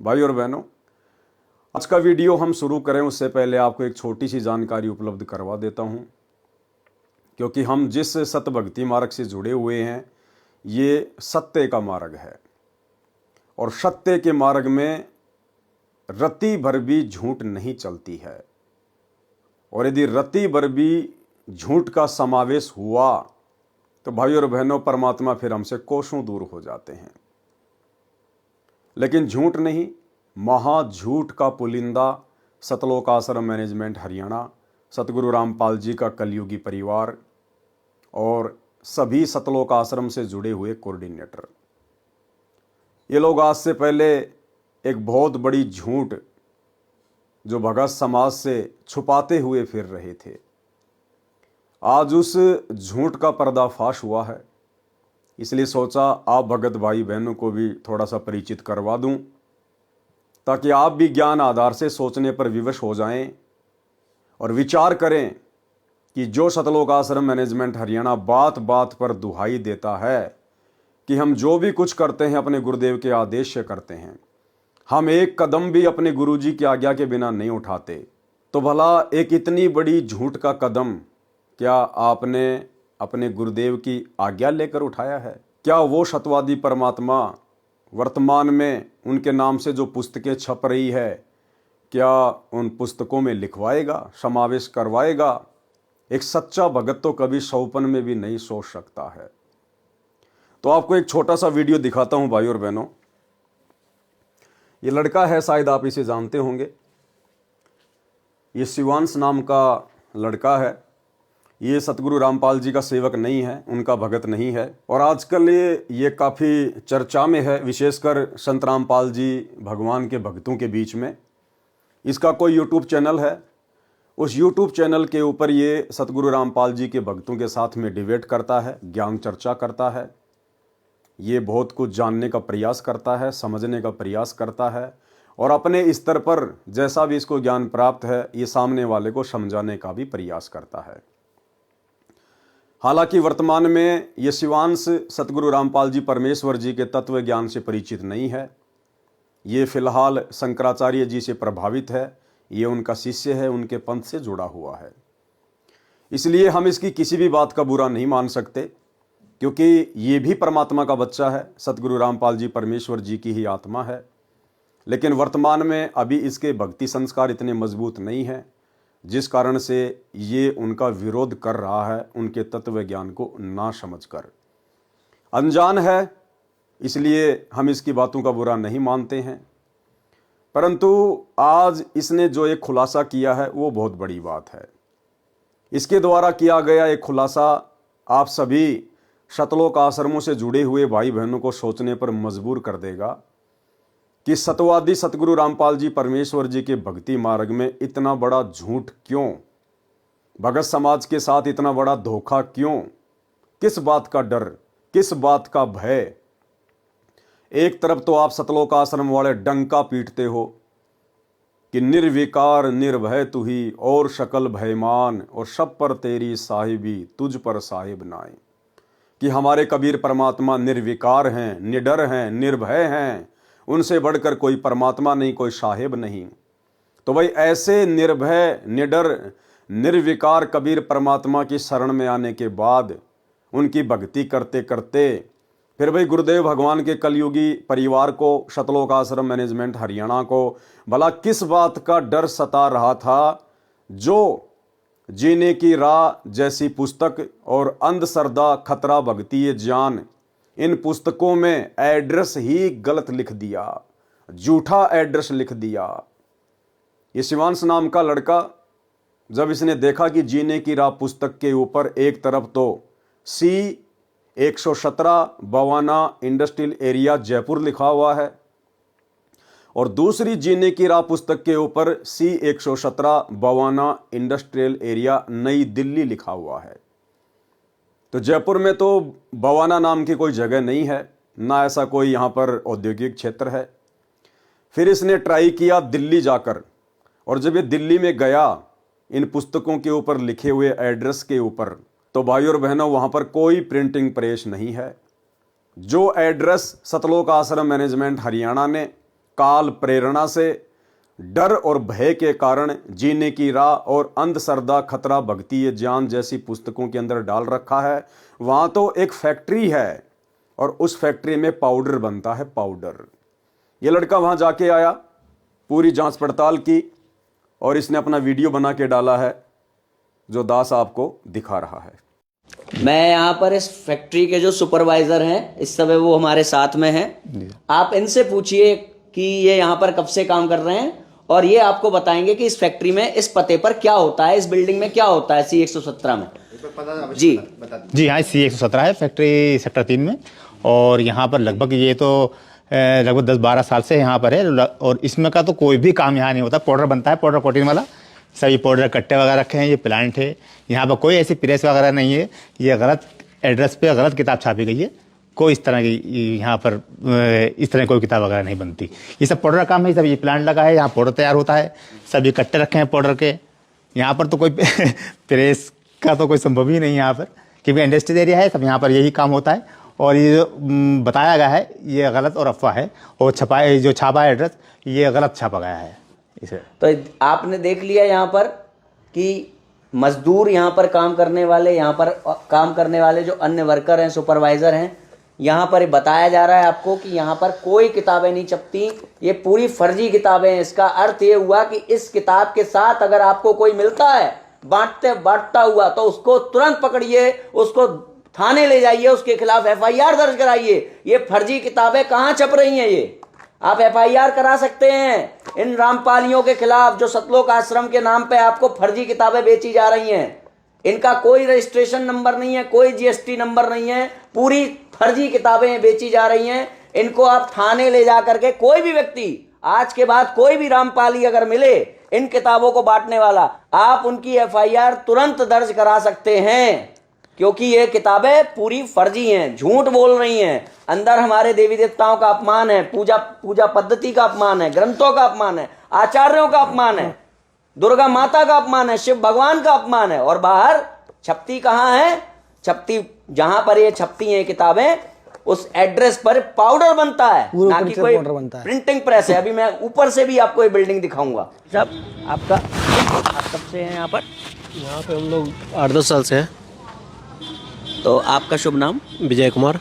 भाई और बहनों, आज का वीडियो हम शुरू करें उससे पहले आपको एक छोटी सी जानकारी उपलब्ध करवा देता हूं, क्योंकि हम जिस सतभक्ति मार्ग से जुड़े हुए हैं ये सत्य का मार्ग है और सत्य के मार्ग में रत्ती भर भी झूठ नहीं चलती है। और यदि रत्ती भर भी झूठ का समावेश हुआ तो भाई और बहनों, परमात्मा फिर हमसे कोसों दूर हो जाते हैं। लेकिन झूठ नहीं, महाझूठ का पुलिंदा सतलोक आश्रम मैनेजमेंट हरियाणा, सतगुरु रामपाल जी का कलयुगी परिवार और सभी सतलोक आश्रम से जुड़े हुए कोऑर्डिनेटर, ये लोग आज से पहले एक बहुत बड़ी झूठ जो भगत समाज से छुपाते हुए फिर रहे थे, आज उस झूठ का पर्दाफाश हुआ है। इसलिए सोचा आप भगत भाई बहनों को भी थोड़ा सा परिचित करवा दूं, ताकि आप भी ज्ञान आधार से सोचने पर विवश हो जाएं और विचार करें कि जो सतलोक आश्रम मैनेजमेंट हरियाणा बात बात पर दुहाई देता है कि हम जो भी कुछ करते हैं अपने गुरुदेव के आदेश से करते हैं, हम एक कदम भी अपने गुरुजी की आज्ञा के बिना नहीं उठाते, तो भला एक इतनी बड़ी झूठ का कदम क्या आपने अपने गुरुदेव की आज्ञा लेकर उठाया है? क्या वो सत्यवादी परमात्मा वर्तमान में उनके नाम से जो पुस्तकें छप रही है, क्या उन पुस्तकों में लिखवाएगा, समावेश करवाएगा? एक सच्चा भगत तो कभी सौपन में भी नहीं सोच सकता है। तो आपको एक छोटा सा वीडियो दिखाता हूं भाई और बहनों। ये लड़का है, शायद आप इसे जानते होंगे। ये शिवांश नाम का लड़का है। ये सतगुरु रामपाल जी का सेवक नहीं है, उनका भगत नहीं है, और आजकल ये काफ़ी चर्चा में है, विशेषकर संत रामपाल जी भगवान के भक्तों के बीच में। इसका कोई यूट्यूब चैनल है, उस यूट्यूब चैनल के ऊपर ये सतगुरु रामपाल जी के भक्तों के साथ में डिबेट करता है, ज्ञान चर्चा करता है। ये बहुत कुछ जानने का प्रयास करता है, समझने का प्रयास करता है, और अपने स्तर पर जैसा भी इसको ज्ञान प्राप्त है ये सामने वाले को समझाने का भी प्रयास करता है। हालांकि वर्तमान में ये शिवांश सतगुरु रामपाल जी परमेश्वर जी के तत्व ज्ञान से परिचित नहीं है। ये फिलहाल शंकराचार्य जी से प्रभावित है, ये उनका शिष्य है, उनके पंथ से जुड़ा हुआ है। इसलिए हम इसकी किसी भी बात का बुरा नहीं मान सकते, क्योंकि ये भी परमात्मा का बच्चा है, सतगुरु रामपाल जी परमेश्वर जी की ही आत्मा है। लेकिन वर्तमान में अभी इसके भक्ति संस्कार इतने मजबूत नहीं हैं, जिस कारण से ये उनका विरोध कर रहा है, उनके तत्व ज्ञान को ना समझकर। अनजान है, इसलिए हम इसकी बातों का बुरा नहीं मानते हैं। परंतु आज इसने जो एक खुलासा किया है वो बहुत बड़ी बात है। इसके द्वारा किया गया एक खुलासा आप सभी सतलोक आश्रमों से जुड़े हुए भाई बहनों को सोचने पर मजबूर कर देगा कि सत्यवादी सतगुरु रामपाल जी परमेश्वर जी के भक्ति मार्ग में इतना बड़ा झूठ क्यों? भगत समाज के साथ इतना बड़ा धोखा क्यों? किस बात का डर, किस बात का भय? एक तरफ तो आप सतलोक आश्रम वाले डंका पीटते हो कि निर्विकार निर्भय तू ही और शकल भयमान, और सब पर तेरी साहिबी तुझ पर साहिब नाए, कि हमारे कबीर परमात्मा निर्विकार हैं, निडर हैं, निर्भय हैं, उनसे बढ़कर कोई परमात्मा नहीं, कोई साहिब नहीं। तो भाई ऐसे निर्भय, निडर, निर्विकार कबीर परमात्मा की शरण में आने के बाद उनकी भक्ति करते करते फिर भाई गुरुदेव भगवान के कलयुगी परिवार को, सतलोक आश्रम मैनेजमेंट हरियाणा को भला किस बात का डर सता रहा था, जो जीने की राह जैसी पुस्तक और अंधश्रद्धा खतरा भक्ति ये जान, इन पुस्तकों में एड्रेस ही गलत लिख दिया, झूठा एड्रेस लिख दिया। ये शिवांश नाम का लड़का जब इसने देखा कि जीने की राह पुस्तक के ऊपर एक तरफ तो C117 Bawana industrial area Jaipur लिखा हुआ है, और दूसरी जीने की राह पुस्तक के ऊपर C117 बवाना इंडस्ट्रियल एरिया नई दिल्ली लिखा हुआ है। तो जयपुर में तो बवाना नाम की कोई जगह नहीं है, ना ऐसा कोई यहाँ पर औद्योगिक क्षेत्र है। फिर इसने ट्राई किया दिल्ली जाकर, और जब ये दिल्ली में गया इन पुस्तकों के ऊपर लिखे हुए एड्रेस के ऊपर, तो भाई और बहनों वहाँ पर कोई प्रिंटिंग प्रेस नहीं है। जो एड्रेस सतलोक आश्रम मैनेजमेंट हरियाणा ने काल प्रेरणा से, डर और भय के कारण, जीने की राह और अंधश्रद्धा, खतरा, भक्ति ये जान जैसी पुस्तकों के अंदर डाल रखा है। वहाँ तो एक फैक्ट्री है और उस फैक्ट्री में पाउडर बनता है, पाउडर। ये लड़का वहाँ जाके आया, पूरी जांच पड़ताल की और इसने अपना वीडियो बना के डाला है जो दास आपको दिखा रहा है। मैं यहाँ पर इस फैक्ट्री के जो सुपरवाइजर हैं इस समय वो हमारे साथ में हैं। आप इनसे पूछिए कि ये यहाँ पर कब से काम कर रहे हैं और ये आपको बताएंगे कि इस फैक्ट्री में इस पते पर क्या होता है, इस बिल्डिंग में क्या होता है C117 में। जी जी हाँ, C117 है फैक्ट्री सेक्टर 3 में। और यहाँ पर लगभग ये तो लगभग 10-12 साल से यहाँ पर है। और इसमें का तो कोई भी काम यहाँ नहीं होता। पाउडर बनता है, पाउडर कोटिंग वाला। सभी पाउडर कट्टे वगैरह रखे हैं। ये प्लांट है, यहाँ पर कोई ऐसी प्रेस वगैरह नहीं है। ये गलत एड्रेस पे गलत किताब छापी गई है। कोई इस तरह की यहाँ पर इस तरह कोई किताब वगैरह नहीं बनती। ये सब पाउडर का काम है। सब ये प्लांट लगा है, यहाँ पाउडर तैयार होता है। सभी कट्टे रखे हैं पाउडर के। यहाँ पर तो कोई प्रेस का तो कोई संभव ही नहीं है यहाँ पर, क्योंकि इंडस्ट्रियल एरिया है। सब यहाँ पर यही काम होता है। और ये जो बताया गया है ये गलत और अफवाह है। और जो छापा है एड्रेस ये गलत छापा गया है इसे। तो आपने देख लिया यहाँ पर कि मजदूर यहाँ पर काम करने वाले, यहाँ पर काम करने वाले जो अन्य वर्कर हैं, सुपरवाइजर हैं, यहाँ पर बताया जा रहा है आपको कि यहाँ पर कोई किताबें नहीं छपती, ये पूरी फर्जी किताबें हैं। इसका अर्थ ये हुआ कि इस किताब के साथ अगर आपको कोई मिलता है बांटता हुआ तो उसको तुरंत पकड़िए, उसको थाने ले जाइए, उसके खिलाफ FIR दर्ज कराइए। ये फर्जी किताबें कहाँ छप रही हैं? ये आप FIR करा सकते हैं इन रामपालियों के खिलाफ जो सतलोक आश्रम के नाम पे आपको फर्जी किताबें बेची जा रही हैं। इनका कोई रजिस्ट्रेशन नंबर नहीं है, कोई GST नंबर नहीं है, पूरी फर्जी किताबें बेची जा रही हैं। इनको आप थाने ले जा करके, कोई भी व्यक्ति आज के बाद कोई भी रामपाली अगर मिले इन किताबों को बांटने वाला, आप उनकी FIR तुरंत दर्ज करा सकते हैं, क्योंकि ये किताबें पूरी फर्जी हैं, झूठ बोल रही हैं। अंदर हमारे देवी देवताओं का अपमान है, पूजा पद्धति का अपमान है, ग्रंथों का अपमान है, आचार्यों का अपमान है, दुर्गा माता का अपमान है, शिव भगवान का अपमान है। और बाहर छपती कहाँ है? छपती जहां पर ये छपती हैं किताबें, उस एड्रेस पर पाउडर बनता है, ना कि कोई प्रिंटिंग प्रेस है। अभी मैं ऊपर से भी आपको ये बिल्डिंग दिखाऊंगा। साहब आप कब से हैं यहाँ पर? यहाँ पे हम लोग 8-10 साल से हैं। तो आपका शुभ नाम? विजय कुमार।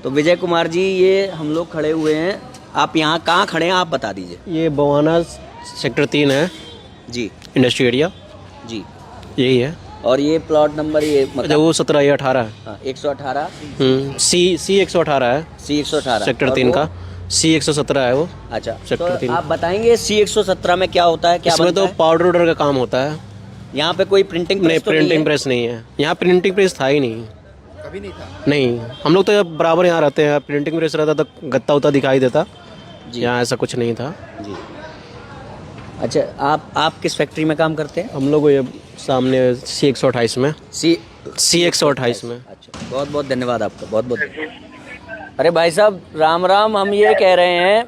तो विजय कुमार जी, ये हम लोग खड़े हुए हैं, आप यहाँ कहाँ खड़े हैं आप बता दीजिए। ये बवाना सेक्टर 3 है जी, इंडस्ट्री एरिया जी यही है। और ये प्लॉट नंबर ये मतलब वो 17 या 18 है। 118 C 118 है। C118 सेक्टर 3 का C 117 है वो। अच्छा, सेक्टर तो 3। आप बताएंगे C117 में क्या होता है, क्या इसमें बनता तो है? पाउडर उडर का काम होता है। यहाँ पे कोई प्रिंटिंग नहीं, प्रेस तो प्रिंटिंग नहीं है? प्रेस नहीं है यहाँ। प्रिंटिंग प्रेस था ही नहीं, कभी नहीं था। नहीं, हम लोग तो बराबर यहाँ रहते हैं। प्रिंटिंग प्रेस रहता तो गत्ता उत्ता दिखाई देता, यहाँ ऐसा कुछ नहीं था जी। अच्छा, आप किस फैक्ट्री में काम करते हैं? हम लोग ये सामने C 128 में। C 128 में। अच्छा, बहुत बहुत धन्यवाद आपका, बहुत बहुत। अरे भाई साहब राम राम, हम ये कह रहे हैं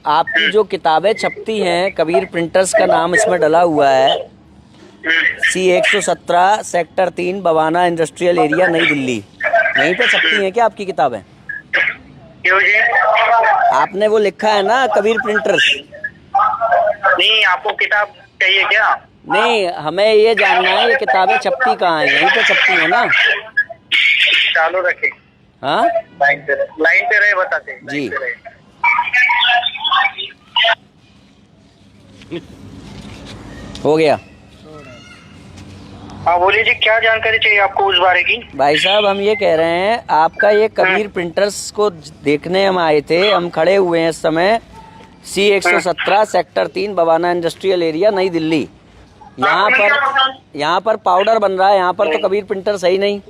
आपकी जो किताबें छपती हैं, कबीर प्रिंटर्स का नाम इसमें डला हुआ है, C 117 sector 3 Bawana industrial area नई दिल्ली, यहीं पे छपती हैं क्या आपकी किताबें? क्यों जी? आपने वो लिखा है ना कबीर प्रिंटर्स? नहीं, आपको किताब चाहिए क्या? नहीं, हमें ये जानना है ये किताबें छपती कहाँ हैं, यहीं पे छपती हैं ना? चालू रखे। हाँ, लाइन पे रहे बताते जी। हो गया। हाँ बोलिए जी, क्या जानकारी चाहिए आपको उस बारे की? भाई साहब हम ये कह रहे हैं आपका ये कबीर प्रिंटर्स को देखने हम आए थे, हम खड़े हुए हैं इस समय C 117 sector 3 Bawana industrial area नई दिल्ली। यहाँ पर पाउडर बन रहा है, यहाँ पर तो कबीर प्रिंटर सही नहीं।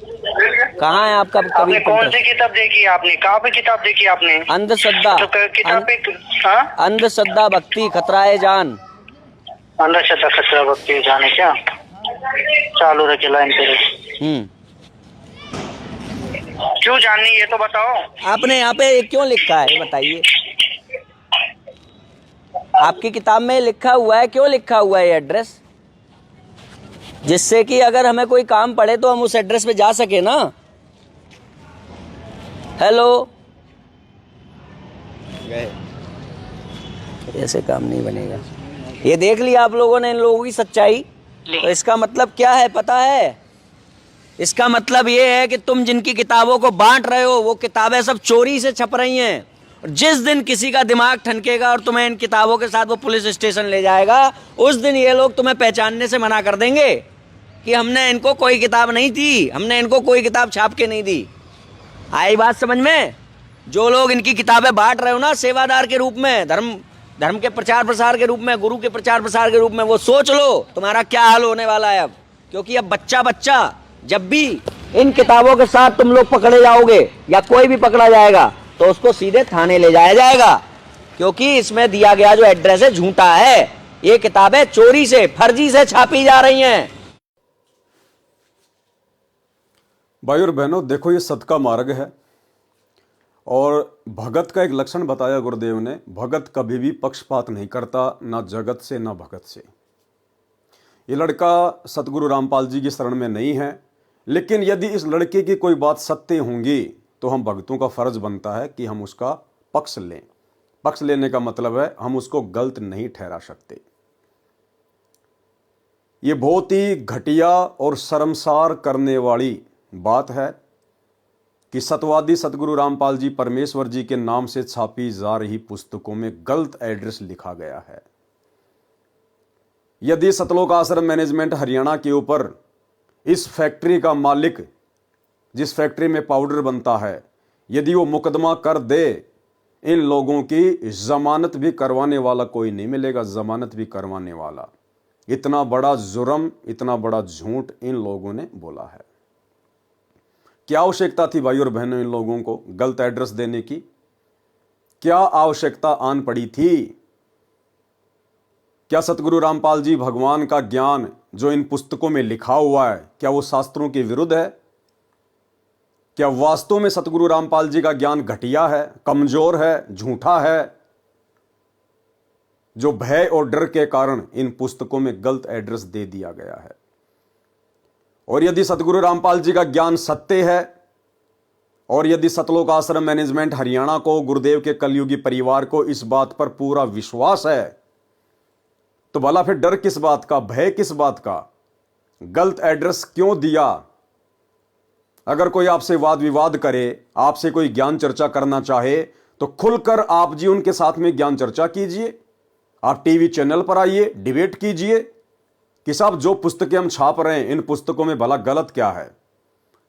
कहाँ है आपका कबीर कौन प्रिंटर? सी किताब देखी आपने? कहाँ पे किताब देखी आपने? अंधश्रद्धा, तो किताब पे अंधश्रद्धा भक्ति खतराए जान। अंधश्रद्धा खतरा भक्ति जाने क्या? चालू रखे, लाइन पे रहे। क्यों जाननी ये तो बताओ। आपने यहाँ पे क्यों लिखा है ये बताइए। आपकी किताब में लिखा हुआ है, क्यों लिखा हुआ है ये एड्रेस, जिससे कि अगर हमें कोई काम पड़े तो हम उस एड्रेस पे जा सके ना। हेलो, ऐसे काम नहीं बनेगा। ये देख लिया आप लोगों ने इन लोगों की सच्चाई। तो इसका मतलब क्या है पता है? इसका मतलब ये है कि तुम जिनकी किताबों को बांट रहे हो वो किताबें सब चोरी से छप रही हैं। और जिस दिन किसी का दिमाग ठनकेगा और तुम्हें इन किताबों के साथ वो पुलिस स्टेशन ले जाएगा, उस दिन ये लोग तुम्हें पहचानने से मना कर देंगे कि हमने इनको कोई किताब नहीं दी, हमने इनको कोई किताब छाप के नहीं दी। आई बात समझ में? जो लोग इनकी किताबें बांट रहे हो ना सेवादार के रूप में, धर्म के प्रचार प्रसार के रूप में, गुरु के प्रचार प्रसार के रूप में, वो सोच लो तुम्हारा क्या हाल होने वाला है अब। क्योंकि अब बच्चा जब भी इन किताबों के साथ तुम लोग पकड़े जाओगे या कोई भी पकड़ा जाएगा तो उसको सीधे थाने ले जाया जाएगा, क्योंकि इसमें दिया गया जो एड्रेस है झूठा है। ये किताबें चोरी से, फर्जी से छापी जा रही हैं। भाई और बहनों, देखो ये सत का मार्ग है और भगत का एक लक्षण बताया गुरुदेव ने। भगत कभी भी पक्षपात नहीं करता, ना जगत से ना भगत से। ये लड़का सतगुरु रामपाल जी की शरण में नहीं है, लेकिन यदि इस लड़के की कोई बात सत्य होंगी तो हम भक्तों का फर्ज बनता है कि हम उसका पक्ष लें। पक्ष लेने का मतलब है हम उसको गलत नहीं ठहरा सकते। ये बहुत ही घटिया और शर्मसार करने वाली बात है कि सतवादी सतगुरु रामपाल जी परमेश्वर जी के नाम से छापी जा रही पुस्तकों में गलत एड्रेस लिखा गया है। यदि सतलोक आश्रम मैनेजमेंट हरियाणा के ऊपर इस फैक्ट्री का मालिक, जिस फैक्ट्री में पाउडर बनता है, यदि वो मुकदमा कर दे, इन लोगों की जमानत भी करवाने वाला कोई नहीं मिलेगा, जमानत भी करवाने वाला। इतना बड़ा जुर्म, इतना बड़ा झूठ इन लोगों ने बोला है। क्या आवश्यकता थी भाई और बहनों इन लोगों को गलत एड्रेस देने की? क्या आवश्यकता आन पड़ी थी? क्या सतगुरु रामपाल जी भगवान का ज्ञान जो इन पुस्तकों में लिखा हुआ है, क्या वो शास्त्रों के विरुद्ध है? क्या वास्तव में सतगुरु रामपाल जी का ज्ञान घटिया है, कमजोर है, झूठा है, जो भय और डर के कारण इन पुस्तकों में गलत एड्रेस दे दिया गया है? और यदि सतगुरु रामपाल जी का ज्ञान सत्य है और यदि सतलोक आश्रम मैनेजमेंट हरियाणा को, गुरुदेव के कलयुगी परिवार को इस बात पर पूरा विश्वास है, तो भला फिर डर किस बात का, भय किस बात का? गलत एड्रेस क्यों दिया? अगर कोई आपसे वाद विवाद करे, आपसे कोई ज्ञान चर्चा करना चाहे, तो खुलकर आप जी उनके साथ में ज्ञान चर्चा कीजिए। आप टीवी चैनल पर आइए, डिबेट कीजिए कि साहब जो पुस्तकें हम छाप रहे हैं, इन पुस्तकों में भला गलत क्या है।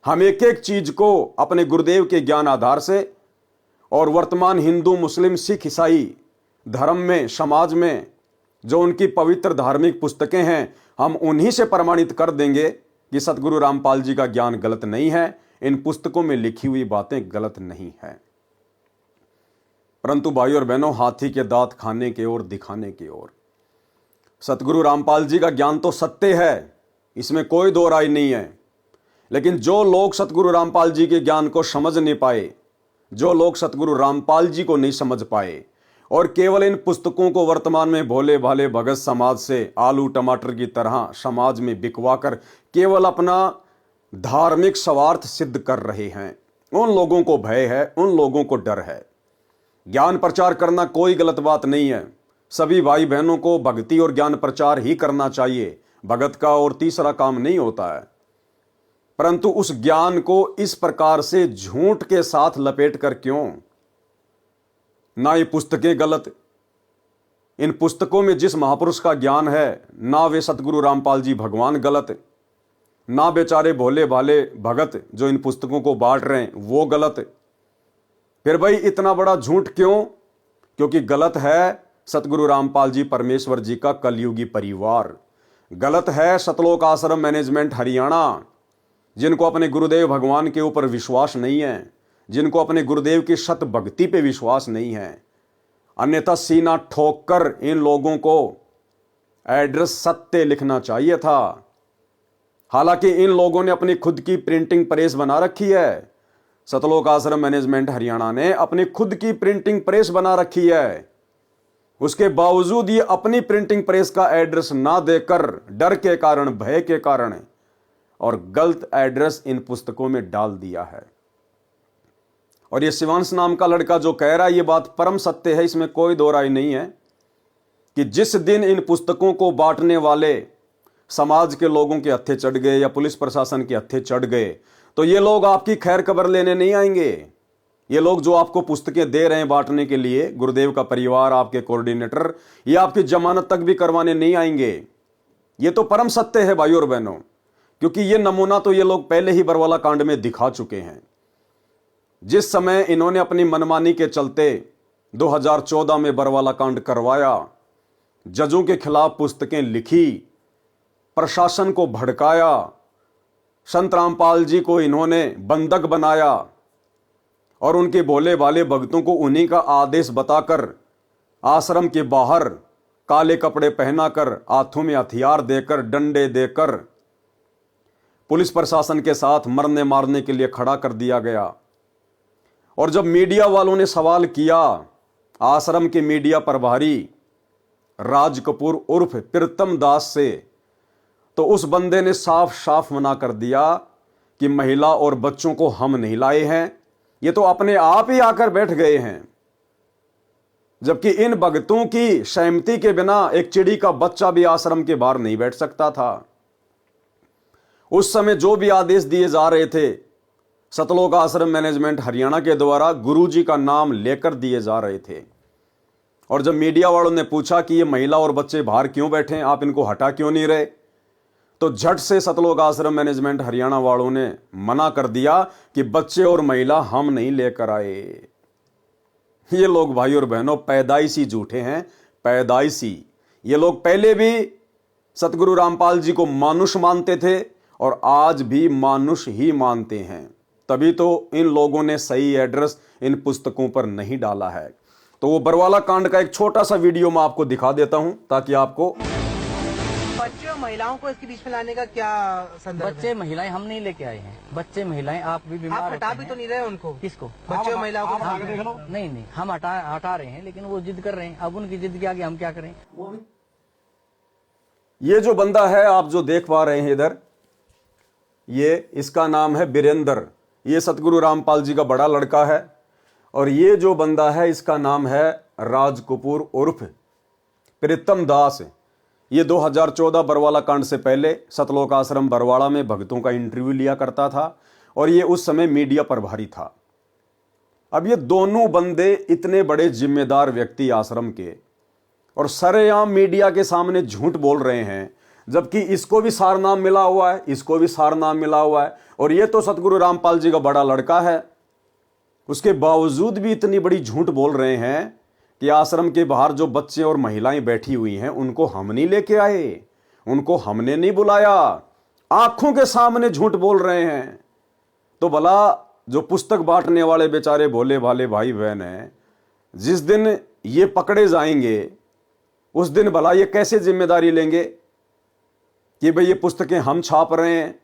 हम एक एक चीज को अपने गुरुदेव के ज्ञान आधार से और वर्तमान हिंदू, मुस्लिम, सिख, ईसाई धर्म में, समाज में जो उनकी पवित्र धार्मिक पुस्तकें हैं, हम उन्हीं से प्रमाणित कर देंगे कि सतगुरु रामपाल जी का ज्ञान गलत नहीं है, इन पुस्तकों में लिखी हुई बातें गलत नहीं है। परंतु भाई और बहनों, हाथी के दांत खाने के ओर, दिखाने की ओर। सतगुरु रामपाल जी का ज्ञान तो सत्य है, इसमें कोई दो राय नहीं है, लेकिन जो लोग सतगुरु रामपाल जी के ज्ञान को समझ नहीं पाए, जो लोग सतगुरु रामपाल जी को नहीं समझ पाए और केवल इन पुस्तकों को वर्तमान में भोले भाले भगत समाज से आलू टमाटर की तरह समाज में बिकवा कर केवल अपना धार्मिक स्वार्थ सिद्ध कर रहे हैं, उन लोगों को भय है, उन लोगों को डर है। ज्ञान प्रचार करना कोई गलत बात नहीं है, सभी भाई बहनों को भक्ति और ज्ञान प्रचार ही करना चाहिए, भगत का और तीसरा काम नहीं होता है। परंतु उस ज्ञान को इस प्रकार से झूठ के साथ लपेट कर क्यों? ना ये पुस्तकें गलत, इन पुस्तकों में जिस महापुरुष का ज्ञान है, ना वे सतगुरु रामपाल जी भगवान गलत, ना बेचारे भोले भाले भगत जो इन पुस्तकों को बांट रहे हैं वो गलत। फिर भाई इतना बड़ा झूठ क्यों? क्योंकि गलत है सतगुरु रामपाल जी परमेश्वर जी का कलयुगी परिवार, गलत है सतलोक आश्रम मैनेजमेंट हरियाणा, जिनको अपने गुरुदेव भगवान के ऊपर विश्वास नहीं है, जिनको अपने गुरुदेव की सत भक्ति पे विश्वास नहीं है। अन्यथा सीना ठोक कर इन लोगों को एड्रेस सत्य लिखना चाहिए था। हालांकि इन लोगों ने अपनी खुद की प्रिंटिंग प्रेस बना रखी है, सतलोक आश्रम मैनेजमेंट हरियाणा ने अपनी खुद की प्रिंटिंग प्रेस बना रखी है, उसके बावजूद ये अपनी प्रिंटिंग प्रेस का एड्रेस ना देकर डर के कारण, भय के कारण और गलत एड्रेस इन पुस्तकों में डाल दिया है। और ये शिवांश नाम का लड़का जो कह रहा है ये बात परम सत्य है, इसमें कोई दो राय नहीं है। कि जिस दिन इन पुस्तकों को बांटने वाले समाज के लोगों के हत्थे चढ़ गए या पुलिस प्रशासन के हत्थे चढ़ गए, तो ये लोग आपकी खैर खबर लेने नहीं आएंगे। ये लोग जो आपको पुस्तकें दे रहे हैं बांटने के लिए, गुरुदेव का परिवार, आपके कोऑर्डिनेटर, ये आपकी जमानत तक भी करवाने नहीं आएंगे। ये तो परम सत्य है भाइयों और बहनों, क्योंकि ये नमूना तो ये लोग पहले ही बरवाला कांड में दिखा चुके हैं। जिस समय इन्होंने अपनी मनमानी के चलते 2014 में बरवाला कांड करवाया, जजों के खिलाफ पुस्तकें लिखी, प्रशासन को भड़काया, संत रामपाल जी को इन्होंने बंधक बनाया और उनके भोले भाले भक्तों को उन्हीं का आदेश बताकर आश्रम के बाहर काले कपड़े पहनाकर, हाथों में हथियार देकर, डंडे देकर पुलिस प्रशासन के साथ मरने मारने के लिए खड़ा कर दिया गया। और जब मीडिया वालों ने सवाल किया, आश्रम के मीडिया प्रभारी राज कपूर उर्फ प्रीतम दास से, तो उस बंदे ने साफ साफ मना कर दिया कि महिला और बच्चों को हम नहीं लाए हैं, ये तो अपने आप ही आकर बैठ गए हैं। जबकि इन भक्तों की सहमति के बिना एक चिड़ी का बच्चा भी आश्रम के बाहर नहीं बैठ सकता था। उस समय जो भी आदेश दिए जा रहे थे सतलोक आश्रम मैनेजमेंट हरियाणा के द्वारा गुरुजी का नाम लेकर दिए जा रहे थे। और जब मीडिया वालों ने पूछा कि ये महिला और बच्चे बाहर क्यों बैठे, आप इनको हटा क्यों नहीं रहे, तो झट से सतलोक आश्रम मैनेजमेंट हरियाणा वालों ने मना कर दिया कि बच्चे और महिला हम नहीं लेकर आए। ये लोग भाई और बहनों पैदाइशी झूठे हैं, पैदाइशी। ये लोग पहले भी सतगुरु रामपाल जी को मानुष मानते थे और आज भी मानुष ही मानते हैं। तभी तो इन लोगों ने सही एड्रेस इन पुस्तकों पर नहीं डाला है। तो वो बरवाला कांड का एक छोटा सा वीडियो मैं आपको दिखा देता हूं ताकि आपको। बच्चे और महिलाओं को इसके बीच में लाने का क्या संदर्भ है? बच्चे महिलाएं हम नहीं लेके आए हैं। बच्चे महिलाएं आप भी बीमार आप हटा होते भी हैं। तो नहीं रहे उनको? किसको? बच्चे और महिलाओं को नहीं नहीं, हम हटा रहे हैं, लेकिन वो जिद कर रहे हैं। अब उनकी जिद के आगे हम क्या करें? ये जो बंदा है आप जो देख पा रहे हैं इधर, ये इसका नाम है बीरेंद्र। ये सतगुरु रामपाल जी का बड़ा लड़का है। और ये जो बंदा है इसका नाम है राज कपूर उर्फ प्रीतम दास। ये 2014 बरवाला कांड से पहले सतलोक आश्रम बरवाड़ा में भक्तों का इंटरव्यू लिया करता था और ये उस समय मीडिया प्रभारी था। अब ये दोनों बंदे इतने बड़े जिम्मेदार व्यक्ति आश्रम के और सरेआम मीडिया के सामने झूठ बोल रहे हैं, जबकि इसको भी सारनाम मिला हुआ है, इसको भी सारनाम मिला हुआ है। और ये तो सतगुरु रामपाल जी का बड़ा लड़का है, उसके बावजूद भी इतनी बड़ी झूठ बोल रहे हैं कि आश्रम के बाहर जो बच्चे और महिलाएं बैठी हुई हैं उनको हम नहीं लेके आए, उनको हमने नहीं बुलाया। आंखों के सामने झूठ बोल रहे हैं। तो भला जो पुस्तक बांटने वाले बेचारे भोले भाले भाई बहन हैं, जिस दिन ये पकड़े जाएंगे उस दिन भला ये कैसे जिम्मेदारी लेंगे कि भाई ये पुस्तकें हम छाप रहे हैं,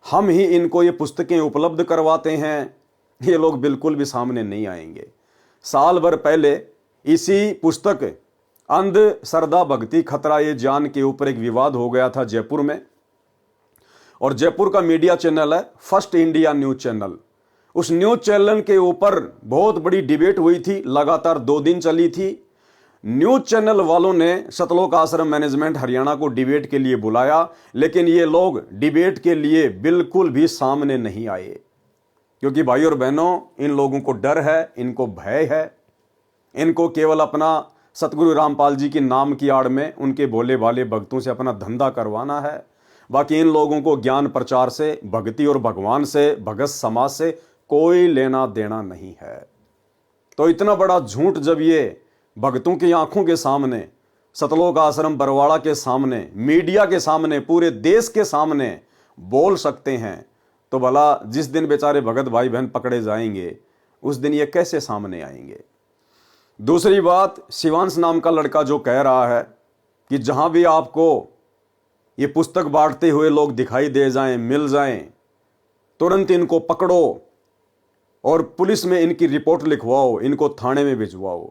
हम ही इनको ये पुस्तकें उपलब्ध करवाते हैं। ये लोग बिल्कुल भी सामने नहीं आएंगे। साल भर पहले इसी पुस्तक अंध श्रद्धा भक्ति खतरा ये जान के ऊपर एक विवाद हो गया था जयपुर में। और जयपुर का मीडिया चैनल है फर्स्ट इंडिया न्यूज चैनल। उस न्यूज चैनल के ऊपर बहुत बड़ी डिबेट हुई थी, लगातार 2 दिन चली थी। न्यूज चैनल वालों ने सतलोक आश्रम मैनेजमेंट हरियाणा को डिबेट के लिए बुलाया, लेकिन ये लोग डिबेट के लिए बिल्कुल भी सामने नहीं आए, क्योंकि भाई और बहनों इन लोगों को डर है, इनको भय है। इनको केवल अपना सतगुरु रामपाल जी के नाम की आड़ में उनके भोले भाले भक्तों से अपना धंधा करवाना है। बाकी इन लोगों को ज्ञान प्रचार से, भक्ति और भगवान से, भगत समाज से कोई लेना देना नहीं है। तो इतना बड़ा झूठ जब ये भक्तों की आंखों के सामने, सतलोक आश्रम बरवाड़ा के सामने, मीडिया के सामने, पूरे देश के सामने बोल सकते हैं, तो भला जिस दिन बेचारे भगत भाई बहन पकड़े जाएंगे उस दिन ये कैसे सामने आएंगे। दूसरी बात, शिवांश नाम का लड़का जो कह रहा है कि जहां भी आपको ये पुस्तक बांटते हुए लोग दिखाई दे जाएं, मिल जाएं, तुरंत इनको पकड़ो और पुलिस में इनकी रिपोर्ट लिखवाओ, इनको थाने में भिजवाओ।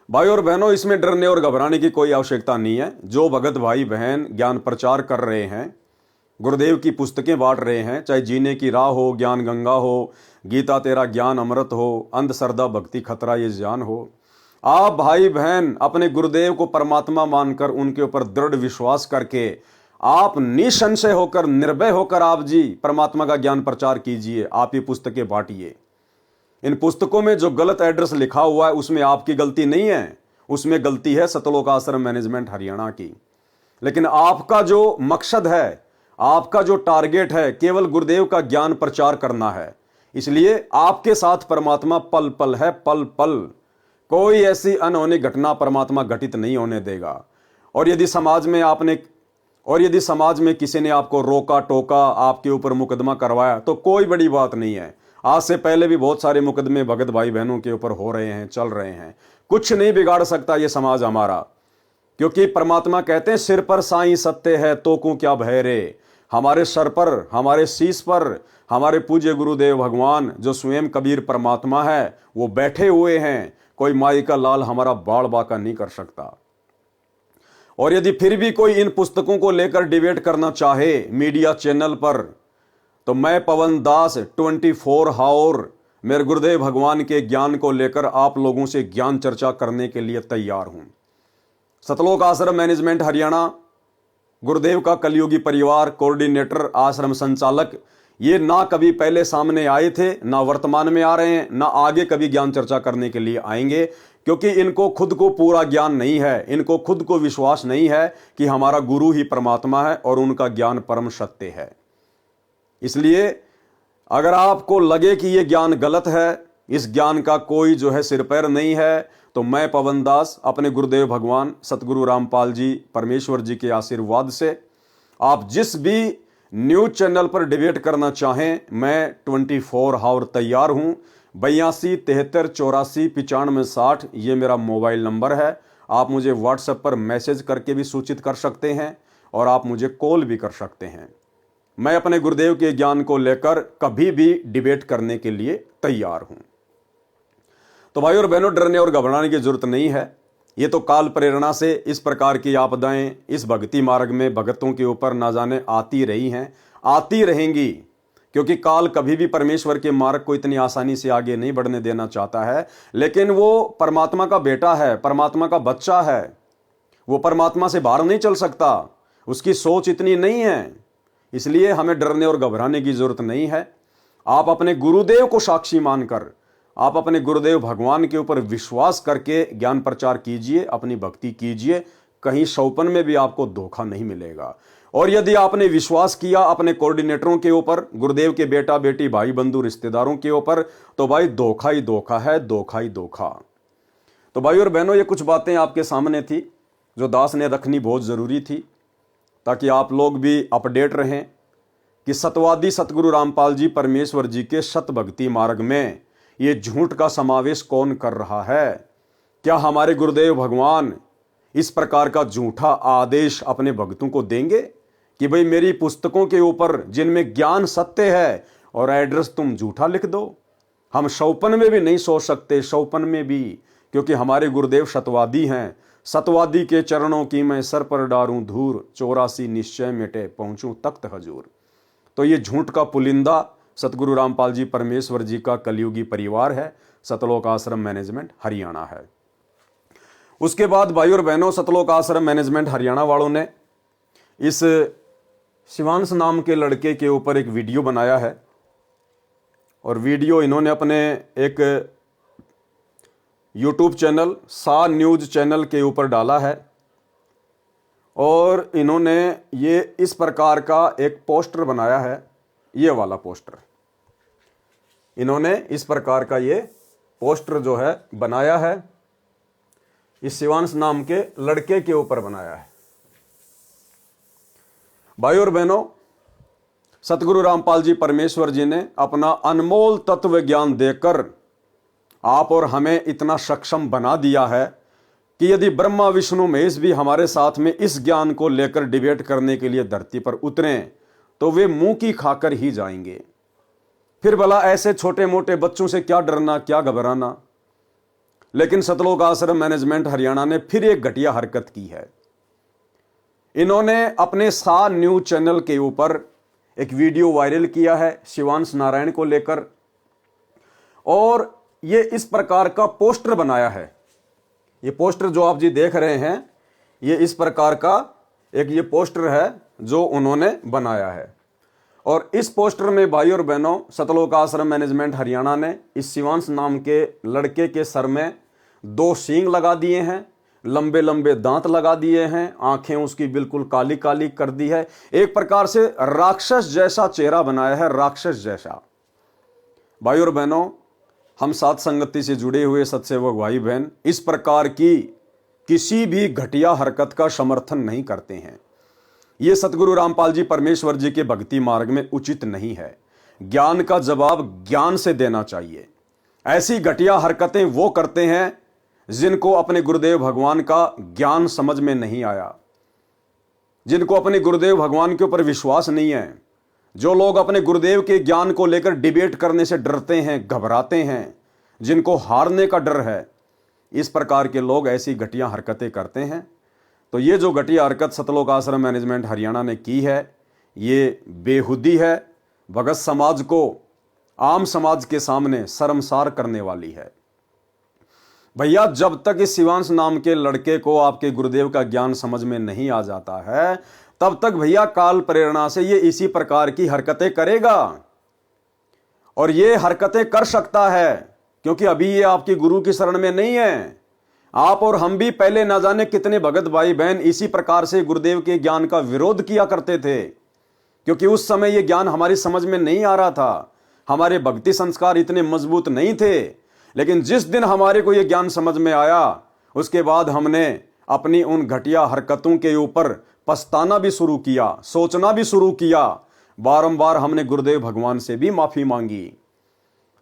भाई और बहनों, इसमें डरने और घबराने की कोई आवश्यकता नहीं है। जो भगत भाई बहन ज्ञान प्रचार कर रहे हैं, गुरुदेव की पुस्तकें बांट रहे हैं, चाहे जीने की राह हो, ज्ञान गंगा हो, गीता तेरा ज्ञान अमृत हो, अंधश्रद्धा भक्ति खतरा ये जान हो, आप भाई बहन अपने गुरुदेव को परमात्मा मानकर उनके ऊपर दृढ़ विश्वास करके आप निसंशय होकर, निर्भय होकर आप जी परमात्मा का ज्ञान प्रचार कीजिए। आप ये पुस्तकें बांटिए। इन पुस्तकों में जो गलत एड्रेस लिखा हुआ है उसमें आपकी गलती नहीं है, उसमें गलती है सतलोक आश्रम मैनेजमेंट हरियाणा की। लेकिन आपका जो मकसद है, आपका जो टारगेट है, केवल गुरुदेव का ज्ञान प्रचार करना है। इसलिए आपके साथ परमात्मा पल पल है, पल पल। कोई ऐसी अनहोनी घटना परमात्मा घटित नहीं होने देगा। और यदि समाज में किसी ने आपको रोका टोका, आपके ऊपर मुकदमा करवाया, तो कोई बड़ी बात नहीं है। आज से पहले भी बहुत सारे मुकदमे भगत भाई बहनों के ऊपर हो रहे हैं, चल रहे हैं। कुछ नहीं बिगाड़ सकता ये समाज हमारा, क्योंकि परमात्मा कहते हैं सिर पर साईं सत्य है तो को क्या भय रे। हमारे सर पर, हमारे शीश पर हमारे पूज्य गुरुदेव भगवान जो स्वयं कबीर परमात्मा है वो बैठे हुए हैं। कोई माई का लाल हमारा बाल बाका नहीं कर सकता। और यदि फिर भी कोई इन पुस्तकों को लेकर डिबेट करना चाहे मीडिया चैनल पर, तो मैं पवन दास 24 हावर मेरे गुरुदेव भगवान के ज्ञान को लेकर आप लोगों से ज्ञान चर्चा करने के लिए तैयार हूं। सतलोक आश्रम मैनेजमेंट हरियाणा, गुरुदेव का कलयुगी परिवार, कोऑर्डिनेटर, आश्रम संचालक, ये ना कभी पहले सामने आए थे, ना वर्तमान में आ रहे हैं, ना आगे कभी ज्ञान चर्चा करने के लिए आएंगे, क्योंकि इनको खुद को पूरा ज्ञान नहीं है। इनको खुद को विश्वास नहीं है कि हमारा गुरु ही परमात्मा है और उनका ज्ञान परम सत्य है। इसलिए अगर आपको लगे कि यह ज्ञान गलत है, इस ज्ञान का कोई जो है सिर पैर नहीं है, तो मैं पवन दास अपने गुरुदेव भगवान सतगुरु रामपाल जी परमेश्वर जी के आशीर्वाद से आप जिस भी न्यूज चैनल पर डिबेट करना चाहें, मैं 24 हावर तैयार हूं। 82 73 84 95 60 ये मेरा मोबाइल नंबर है। आप मुझे व्हाट्सएप पर मैसेज करके भी सूचित कर सकते हैं और आप मुझे कॉल भी कर सकते हैं। मैं अपने गुरुदेव के ज्ञान को लेकर कभी भी डिबेट करने के लिए तैयार हूं। तो भाई और बहनों, डरने और घबराने की जरूरत नहीं है। ये तो काल प्रेरणा से इस प्रकार की आपदाएं इस भक्ति मार्ग में भगतों के ऊपर ना जाने आती रही हैं, आती रहेंगी, क्योंकि काल कभी भी परमेश्वर के मार्ग को इतनी आसानी से आगे नहीं बढ़ने देना चाहता है। लेकिन वो परमात्मा का बेटा है, परमात्मा का बच्चा है, वो परमात्मा से बाहर नहीं चल सकता, उसकी सोच इतनी नहीं है। इसलिए हमें डरने और घबराने की जरूरत नहीं है। आप अपने गुरुदेव को साक्षी मानकर, आप अपने गुरुदेव भगवान के ऊपर विश्वास करके ज्ञान प्रचार कीजिए, अपनी भक्ति कीजिए। कहीं शौपन में भी आपको धोखा नहीं मिलेगा। और यदि आपने विश्वास किया अपने कोऑर्डिनेटरों के ऊपर, गुरुदेव के बेटा बेटी भाई बंधु रिश्तेदारों के ऊपर, तो भाई धोखा ही धोखा है, धोखा ही धोखा। तो भाई और बहनों, ये कुछ बातें आपके सामने थी जो दास ने रखनी बहुत जरूरी थी, ताकि आप लोग भी अपडेट रहें कि सतवादी सतगुरु रामपाल जी परमेश्वर जी के सत भक्ति मार्ग में ये झूठ का समावेश कौन कर रहा है। क्या हमारे गुरुदेव भगवान इस प्रकार का झूठा आदेश अपने भक्तों को देंगे कि भाई मेरी पुस्तकों के ऊपर जिनमें ज्ञान सत्य है और एड्रेस तुम झूठा लिख दो। हम शौपन में भी नहीं सोच सकते, शौपन में भी, क्योंकि हमारे गुरुदेव सतवादी हैं। सतवादी के चरणों की मैं सर पर डारूं धूर, 84 निश्चय मिटे पहुंचूं तख्त हजूर। तो ये झूठ का पुलिंदा सतगुरु रामपाल जी परमेश्वर जी का कलयुगी परिवार है, सतलोक आश्रम मैनेजमेंट हरियाणा है। उसके बाद भाई और बहनों, सतलोक आश्रम मैनेजमेंट हरियाणा वालों ने इस शिवांश नाम के लड़के के ऊपर एक वीडियो बनाया है। और वीडियो इन्होंने अपने एक यूट्यूब चैनल सा न्यूज चैनल के ऊपर डाला है। और इन्होंने ये इस प्रकार का एक पोस्टर बनाया है, ये वाला पोस्टर। इन्होंने इस प्रकार का ये पोस्टर जो है बनाया है, इस शिवांश नाम के लड़के के ऊपर बनाया है। भाई और बहनों, सतगुरु रामपाल जी परमेश्वर जी ने अपना अनमोल तत्व ज्ञान देकर आप और हमें इतना सक्षम बना दिया है कि यदि ब्रह्मा विष्णु महेश भी हमारे साथ में इस ज्ञान को लेकर डिबेट करने के लिए धरती पर उतरें तो वे मुंह की खाकर ही जाएंगे। फिर भला ऐसे छोटे मोटे बच्चों से क्या डरना, क्या घबराना। लेकिन सतलोक आश्रम मैनेजमेंट हरियाणा ने फिर एक घटिया हरकत की है। इन्होंने अपने सा न्यूज चैनल के ऊपर एक वीडियो वायरल किया है शिवांश नारायण को लेकर, और ये इस प्रकार का पोस्टर बनाया है। ये पोस्टर जो आप जी देख रहे हैं, ये इस प्रकार का एक ये पोस्टर है जो उन्होंने बनाया है। और इस पोस्टर में भाई और बहनों, सतलोक आश्रम मैनेजमेंट हरियाणा ने इस शिवांश नाम के लड़के के सर में 2 सींग लगा दिए हैं, लंबे लंबे दांत लगा दिए हैं, आंखें उसकी बिल्कुल काली काली कर दी है, एक प्रकार से राक्षस जैसा चेहरा बनाया है, राक्षस जैसा। भाई और बहनों, हम साथ संगति से जुड़े हुए सत्सेवक भाई बहन इस प्रकार की किसी भी घटिया हरकत का समर्थन नहीं करते हैं। ये सतगुरु रामपाल जी परमेश्वर जी के भक्ति मार्ग में उचित नहीं है। ज्ञान का जवाब ज्ञान से देना चाहिए। ऐसी घटिया हरकतें वो करते हैं जिनको अपने गुरुदेव भगवान का ज्ञान समझ में नहीं आया, जिनको अपने गुरुदेव भगवान के ऊपर विश्वास नहीं है, जो लोग अपने गुरुदेव के ज्ञान को लेकर डिबेट करने से डरते हैं, घबराते हैं, जिनको हारने का डर है, इस प्रकार के लोग ऐसी घटिया हरकतें करते हैं। तो ये जो घटिया हरकत सतलोक आश्रम मैनेजमेंट हरियाणा ने की है, ये बेहुदी है, भगत समाज को आम समाज के सामने शर्मसार करने वाली है। भैया, जब तक इस शिवांश नाम के लड़के को आपके गुरुदेव का ज्ञान समझ में नहीं आ जाता है, तब तक भैया काल प्रेरणा से ये इसी प्रकार की हरकतें करेगा। और ये हरकतें कर सकता है क्योंकि अभी ये आपकी गुरु की शरण में नहीं है। आप और हम भी पहले ना जाने कितने भगत भाई बहन इसी प्रकार से गुरुदेव के ज्ञान का विरोध किया करते थे, क्योंकि उस समय ये ज्ञान हमारी समझ में नहीं आ रहा था, हमारे भक्ति संस्कार इतने मजबूत नहीं थे। लेकिन जिस दिन हमारे को ये ज्ञान समझ में आया, उसके बाद हमने अपनी उन घटिया हरकतों के ऊपर पछताना भी शुरू किया, सोचना भी शुरू किया, बारंबार हमने गुरुदेव भगवान से भी माफी मांगी।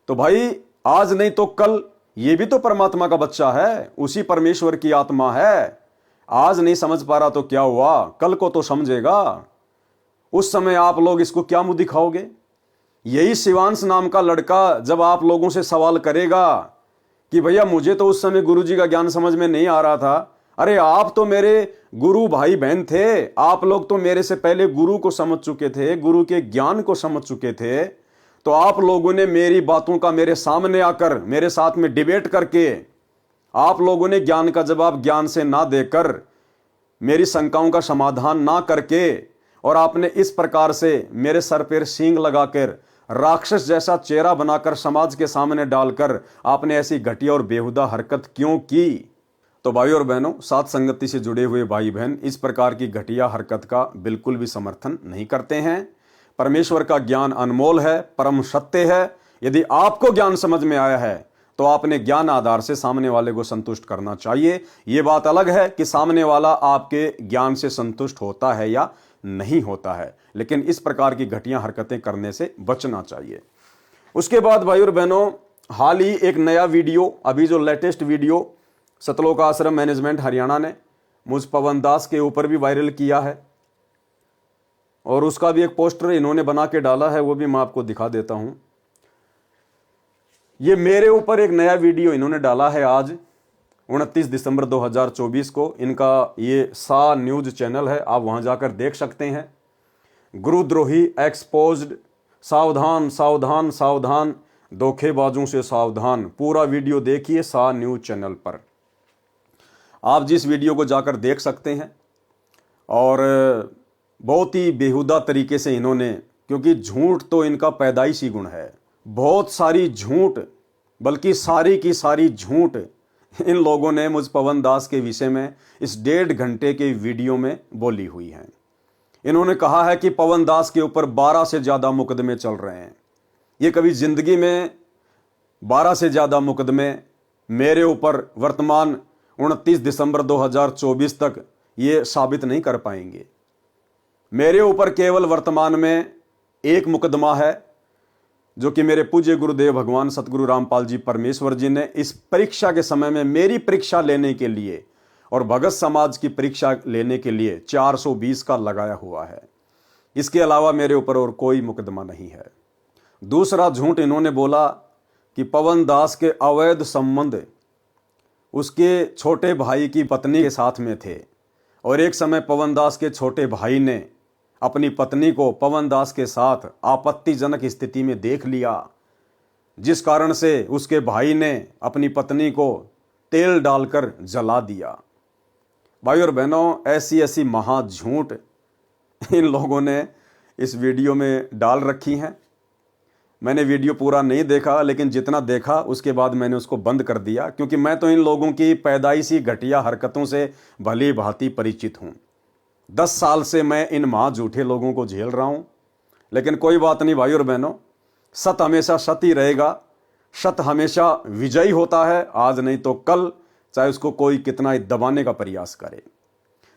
तो भाई, आज नहीं तो कल ये भी तो परमात्मा का बच्चा है, उसी परमेश्वर की आत्मा है। आज नहीं समझ पा रहा तो क्या हुआ, कल को तो समझेगा। उस समय आप लोग इसको क्या मुंह दिखाओगे? यही शिवांश नाम का लड़का जब आप लोगों से सवाल करेगा कि भैया मुझे तो उस समय गुरु जी का ज्ञान समझ में नहीं आ रहा था, अरे आप तो मेरे गुरु भाई बहन थे, आप लोग तो मेरे से पहले गुरु को समझ चुके थे, गुरु के ज्ञान को समझ चुके थे, तो आप लोगों ने मेरी बातों का मेरे सामने आकर मेरे साथ में डिबेट करके आप लोगों ने ज्ञान का जवाब ज्ञान से ना देकर, मेरी शंकाओं का समाधान ना करके, और आपने इस प्रकार से मेरे सर पर सींग लगाकर राक्षस जैसा चेहरा बनाकर समाज के सामने डालकर आपने ऐसी घटिया और बेहुदा हरकत क्यों की? तो भाई और बहनों, साथ संगति से जुड़े हुए भाई बहन इस प्रकार की घटिया हरकत का बिल्कुल भी समर्थन नहीं करते हैं। परमेश्वर का ज्ञान अनमोल है, परम सत्य है। यदि आपको ज्ञान समझ में आया है तो आपने ज्ञान आधार से सामने वाले को संतुष्ट करना चाहिए। ये बात अलग है कि सामने वाला आपके ज्ञान से संतुष्ट होता है या नहीं होता है, लेकिन इस प्रकार की घटिया हरकतें करने से बचना चाहिए। उसके बाद भाई और बहनों, हाल ही एक नया वीडियो, अभी जो लेटेस्ट वीडियो सतलोक आश्रम मैनेजमेंट हरियाणा ने मुझ पवन दास के ऊपर भी वायरल किया है, और उसका भी एक पोस्टर इन्होंने बना के डाला है, वो भी मैं आपको दिखा देता हूं। ये मेरे ऊपर एक नया वीडियो इन्होंने डाला है आज 29 दिसंबर 2024 को। इनका ये सा न्यूज चैनल है, आप वहां जाकर देख सकते हैं। गुरुद्रोही एक्सपोज्ड, सावधान सावधान सावधान, धोखेबाजों से सावधान। पूरा वीडियो देखिए सा न्यूज चैनल पर, आप जिस वीडियो को जाकर देख सकते हैं। और बहुत ही बेहुदा तरीके से इन्होंने, क्योंकि झूठ तो इनका पैदाइशी गुण है, बहुत सारी झूठ, बल्कि सारी की सारी झूठ इन लोगों ने मुझ पवन दास के विषय में इस 1.5 घंटे के वीडियो में बोली हुई है। इन्होंने कहा है कि पवन दास के ऊपर 12 से ज़्यादा मुकदमे चल रहे हैं। ये कभी जिंदगी में 12 से ज़्यादा मुकदमे मेरे ऊपर वर्तमान 29 दिसंबर 2024 तक ये साबित नहीं कर पाएंगे। मेरे ऊपर केवल वर्तमान में एक मुकदमा है, जो कि मेरे पूज्य गुरुदेव भगवान सतगुरु रामपाल जी परमेश्वर जी ने इस परीक्षा के समय में मेरी परीक्षा लेने के लिए और भगत समाज की परीक्षा लेने के लिए 420 का लगाया हुआ है। इसके अलावा मेरे ऊपर और कोई मुकदमा नहीं है। दूसरा झूठ इन्होंने बोला कि पवन दास के अवैध संबंध उसके छोटे भाई की पत्नी के साथ में थे, और एक समय पवन दास के छोटे भाई ने अपनी पत्नी को पवन दास के साथ आपत्तिजनक स्थिति में देख लिया, जिस कारण से उसके भाई ने अपनी पत्नी को तेल डालकर जला दिया। भाई और बहनों, ऐसी ऐसी महा झूठ इन लोगों ने इस वीडियो में डाल रखी हैं। मैंने वीडियो पूरा नहीं देखा, लेकिन जितना देखा उसके बाद मैंने उसको बंद कर दिया, क्योंकि मैं तो इन लोगों की पैदाइशी घटिया हरकतों से भली भांति परिचित हूँ। 10 साल से मैं इन महा झूठे लोगों को झेल रहा हूँ। लेकिन कोई बात नहीं भाई और बहनों, सत्य हमेशा सत्य ही रहेगा। सत्य हमेशा विजयी होता है, आज नहीं तो कल, चाहे उसको कोई कितना ही दबाने का प्रयास करे।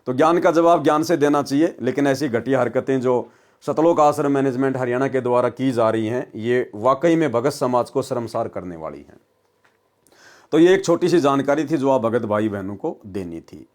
तो ज्ञान का जवाब ज्ञान से देना चाहिए, लेकिन ऐसी घटिया हरकतें जो सतलोक आश्रम मैनेजमेंट हरियाणा के द्वारा की जा रही हैं, ये वाकई में भगत समाज को शर्मसार करने वाली हैं। तो ये एक छोटी सी जानकारी थी जो आप भगत भाई बहनों को देनी थी।